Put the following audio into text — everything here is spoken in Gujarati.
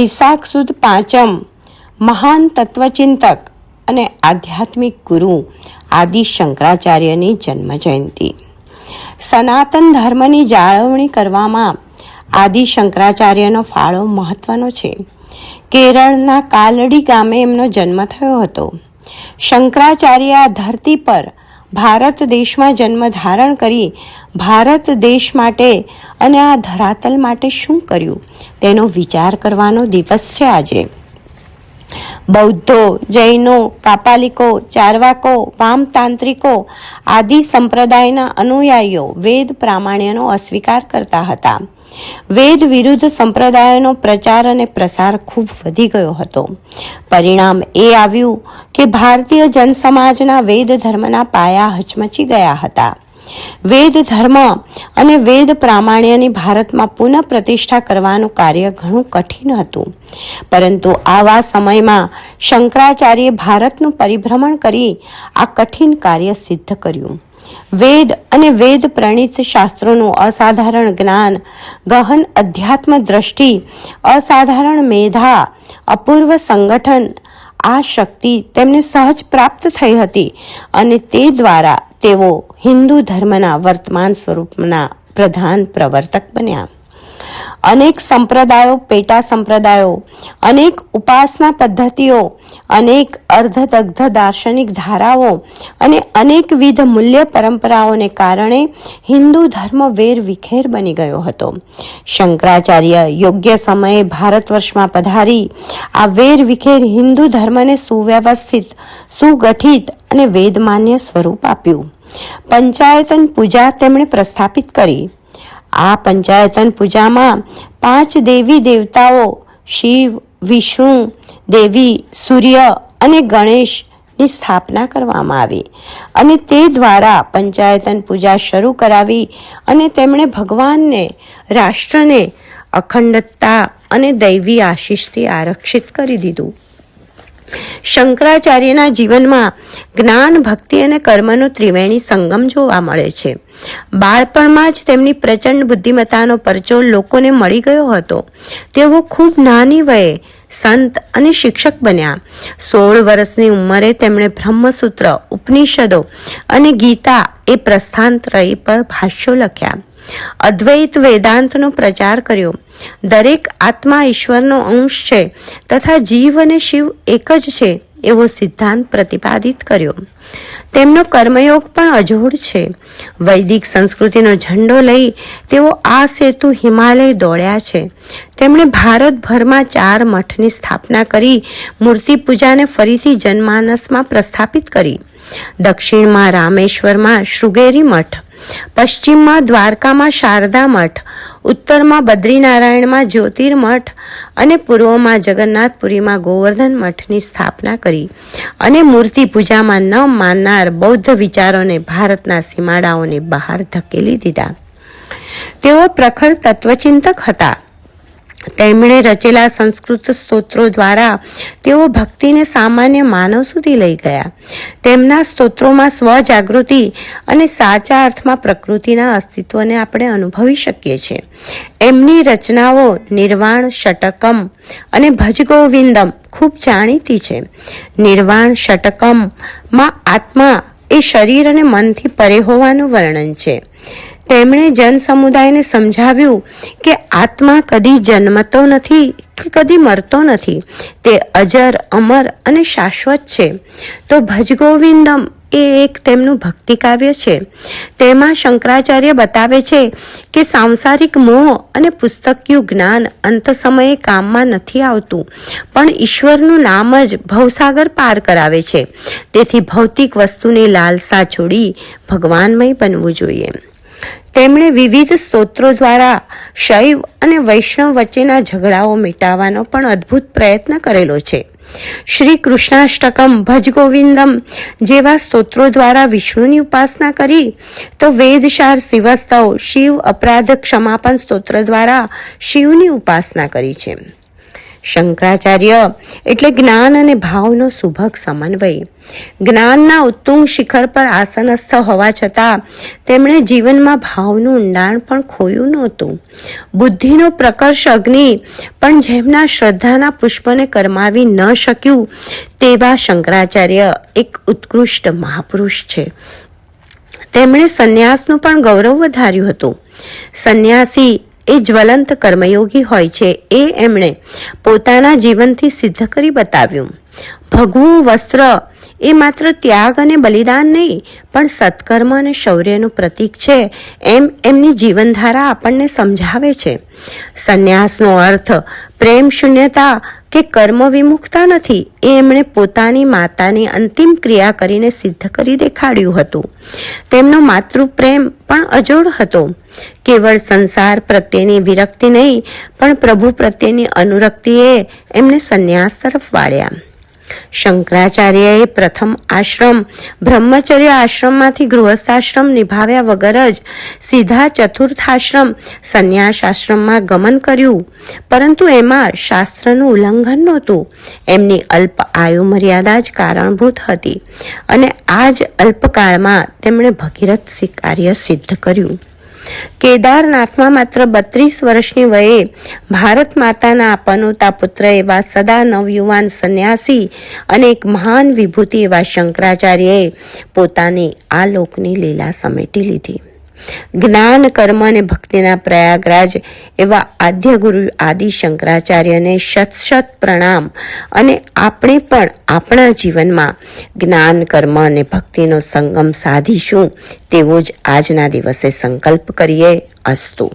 વૈશાખ સુદ પાંચમ મહાન તત્વચિંતક અને આધ્યાત્મિક ગુરુ આદિ શંકરાચાર્યની જન્મ જયંતિ. સનાતન ધર્મની જાળવણી કરવામાં આદિ શંકરાચાર્યનો ફાળો મહત્વનો છે. કેરળના કાલડી ગામે એમનો જન્મ થયો હતો. શંકરાચાર્ય આ ધરતી પર ભારત દેશમાં જન્મ ધારણ કરી ભારત દેશ માટે અને આ ધરાતલ માટે શું કર્યું તેનો વિચાર કરવાનો દિવસ છે આજે. બૌદ્ધો, જૈનો, કાપાલિકો, ચારવાકો, વામતાંત્રિકો આદિ સંપ્રદાયના અનુયાયીઓ વેદ પ્રામાણ્યનો અસ્વીકાર કરતા હતા. વેદ વિરુદ્ધ સંપ્રદાયનો પ્રચાર અને પ્રસાર ખૂબ વધી ગયો હતો. પરિણામ એ આવ્યું કે ભારતીય જનસમાજના વેદ ધર્મના પાયા હચમચી ગયા હતા. વેદ ધર્મ અને વેદ પ્રામાણ્યની ભારતમાં પુનઃ પ્રતિષ્ઠા કરવાનું કાર્ય ઘણું કઠિન હતું. પરંતુ આવા સમયમાં શંકરાચાર્યે ભારતનું પરિભ્રમણ કરી આ કઠિન કાર્ય સિદ્ધ કર્યું. વેદ અને વેદ પ્રણીત શાસ્ત્રોનું અસાધારણ જ્ઞાન, ગહન અધ્યાત્મ દ્રષ્ટિ, અસાધારણ મેધા, અપૂર્વ સંગઠન, આ શક્તિ તેમને સહજ પ્રાપ્ત થઈ હતી અને તે દ્વારા તેઓ હિન્દુ ધર્મના વર્તમાન સ્વરૂપના પ્રધાન પ્રવર્તક બન્યા. અનેક સંપ્રદાયો, પેટા સંપ્રદાયો, અનેક ઉપાસના પદ્ધતિઓ, અનેક અર્ધદગ્ધ દાર્શનિક ધારાઓ અને અનેકવિધ મૂલ્ય પરંપરાઓને કારણે હિન્દુ ધર્મ વેર વિખેર બની ગયો હતો. શંકરાચાર્ય યોગ્ય સમયે ભારત વર્ષમાં પધારી આ વેર વિખેર હિન્દુ ધર્મને સુવ્યવસ્થિત, સુગઠિત અને વેદમાન્ય સ્વરૂપ આપ્યું. પંચાયતન પૂજા તેમણે પ્રસ્થાપિત કરી. આ પંચાયતન પૂજામાં 5 દેવી દેવતાઓ શિવ, વિષ્ણુ, દેવી, સૂર્ય અને ગણેશની સ્થાપના કરવામાં આવી અને તે દ્વારા પંચાયતન પૂજા શરૂ કરાવી અને તેમણે ભગવાનને, રાષ્ટ્રને અખંડતા અને દૈવી આશીષથી આરક્ષિત કરી દીધું. શંકરાચાર્યના જીવનમાં જ્ઞાન, ભક્તિ અને કર્મનો ત્રિવેણી સંગમ જોવા મળે છે. બાળપણમાં જ તેમની પ્રચંડ બુદ્ધિમત્તાનો પરચો લોકોને મળી ગયો હતો. તેઓ ખૂબ નાની વયે સંત અને શિક્ષક બન્યા. 16 વર્ષની ઉંમરે તેમણે બ્રહ્મસૂત્ર, ઉપનિષદો અને ગીતા એ પ્રસ્થાનત્રયી પર ભાષ્યો લખ્યા. અદ્વૈત વેદાંતનો પ્રચાર કર્યો. દરેક આત્મા ઈશ્વરનો અંશ છે તથા જીવ અને શિવ એક જ છે એવો સિદ્ધાંત પ્રતિપાદિત કર્યો. તેમનો કર્મયોગ પણ અજોડ છે. વૈદિક સંસ્કૃતિનો ઝંડો લઈ તેઓ આ સેતુ હિમાલય દોડ્યા છે. તેમણે ભારતભરમાં 4 મઠની સ્થાપના કરી મૂર્તિ પૂજાને ફરીથી જનમાનસમાં પ્રસ્થાપિત કરી. દક્ષિણમાં રામેશ્વરમાં શૃંગેરી મઠ, પશ્ચિમમાં દ્વારકામાં શારદા મઠ, ઉત્તરમાં બદ્રીનારાયણમાં જ્યોતિર્મઠ અને પૂર્વમાં જગન્નાથપુરીમાં ગોવર્ધન મઠની સ્થાપના કરી અને મૂર્તિ પૂજામાં ન માનનાર બૌદ્ધ વિચારોને ભારતના સીમાડાઓની બહાર ધકેલી દીધા. તેઓ પ્રખર તત્વચિંતક હતા. તેમણે રચેલા સંસ્કૃત સ્તોત્રો દ્વારા તેઓ ભક્તિને સામાન્ય માનવ સુધી લઈ ગયા. તેમના સ્તોત્રોમાં સ્વજાગૃતિ અને સાચા અર્થમાં પ્રકૃતિના અસ્તિત્વને આપણે અનુભવી શકીએ છીએ. એમની રચનાઓ નિર્વાણ ષટકમ અને ભજ ગોવિંદમ ખૂબ જાણીતી છે. નિર્વાણ ષટકમમાં આત્મા એ શરીર અને મનથી પરે હોવાનું વર્ણન છે. તેમણે જન સમુદાયને સમજાવ્યું કે આત્મા કદી જન્મતો નથી કે કદી મરતો નથી. તે અજર, અમર અને શાશ્વત છે. તો ભજ ગોવિંદમ એ એક તેમનું ભક્તિ કાવ્ય છે. તેમાં શંકરાચાર્ય બતાવે છે કે સાંસારિક મોહ અને પુસ્તકિયું જ્ઞાન અંત સમયે કામમાં નથી આવતું, પણ ઈશ્વરનું નામ જ ભવસાગર પાર કરાવે છે. તેથી ભૌતિક વસ્તુની લાલસા છોડી ભગવાનમય બનવું જોઈએ. તેમણે વિવિધ સ્તોત્રો દ્વારા શૈવ અને વૈષ્ણવ વચ્ચેના ઝઘડાઓ મિટાવવાનો પણ અદ્ભુત પ્રયત્ન કરેલો છે. શ્રી કૃષ્ણાષ્ટકમ, ભજ ગોવિંદમ જેવા સ્તોત્રો દ્વારા વિષ્ણુની ઉપાસના કરી તો વેદશાર શિવસ્તવ, શિવ અપરાધ ક્ષમાપન સ્તોત્ર દ્વારા શિવની ઉપાસના કરી છે. શંકરાચાર્ય એટલે જ્ઞાન અને ભાવનો સુભગ સમન્વય. જ્ઞાનના ઉત્તુંગ શિખર પર આસનસ્થ હોવા છતાં તેમણે જીવનમાં ભાવનું ઊંડાણ પણ ખોયું નહોતું. બુદ્ધિનો પ્રકર્ષ અગ્નિ પણ જેમના શ્રદ્ધાના પુષ્પને કરમાવી ન શક્યું તેવા શંકરાચાર્ય એક ઉત્કૃષ્ટ મહાપુરુષ છે. તેમણે સંન્યાસનું પણ ગૌરવ વધાર્યું હતું. સંન્યાસી એ જ્વલંત કર્મયોગી હોય છે એ એમણે પોતાના જીવનથી સિદ્ધ કરી બતાવ્યું. ભગવું વસ્ત્ર એ માત્ર ત્યાગ અને બલિદાન નહીં પણ સત્કર્મ અને શૌર્યનું પ્રતીક છે એમ એમની જીવનધારા આપણને સમજાવે છે. સંન્યાસનો અર્થ પ્રેમ શૂન્યતા કે કર્મ વિમુખતા નથી એ એમણે પોતાની માતાની અંતિમ ક્રિયા કરીને સિદ્ધ કરી દેખાડ્યું હતું. તેમનો માતૃપ્રેમ પણ અજોડ હતો. કેવળ સંસાર પ્રત્યેની વિરક્તિ નહીં પણ પ્રભુ પ્રત્યેની અનુરક્તિએ એમને સંન્યાસ તરફ વાળ્યા. શંકરાચાર્યએ પ્રથમ આશ્રમ બ્રહ્મચર્ય આશ્રમમાંથી ગૃહસ્થાશ્રમ નિભાવ્યા વગર જ સીધા ચતુર્થાશ્રમ સંન્યાસ આશ્રમમાં ગમન કર્યું. પરંતુ એમાં શાસ્ત્રનું ઉલ્લંઘન નહોતું. એમની અલ્પ આયુ મર્યાદા જ કારણભૂત હતી અને આ જ અલ્પકાળમાં તેમણે ભગીરથ કાર્ય સિદ્ધ કર્યું. કેદારનાથમાં માત્ર 32 વર્ષની વયે ભારત માતાના આપનુતા પુત્ર એવા સદા નવયુવાન સંન્યાસી અને એક મહાન વિભૂતિ એવા શંકરાચાર્યએ પોતાની આ લોકની લીલા સમેટી લીધી. જ્ઞાન કર્મ અને ભક્તિના પ્રયાગરાજ એવા આદ્ય ગુરુ આદિ શંકરાચાર્યને શત પ્રણામ. અને આપણે પણ આપણા જીવનમાં જ્ઞાન કર્મ અને ભક્તિનો સંગમ સાધીશું તેવો જ આજના દિવસે સંકલ્પ કરીએ. અસ્તુ.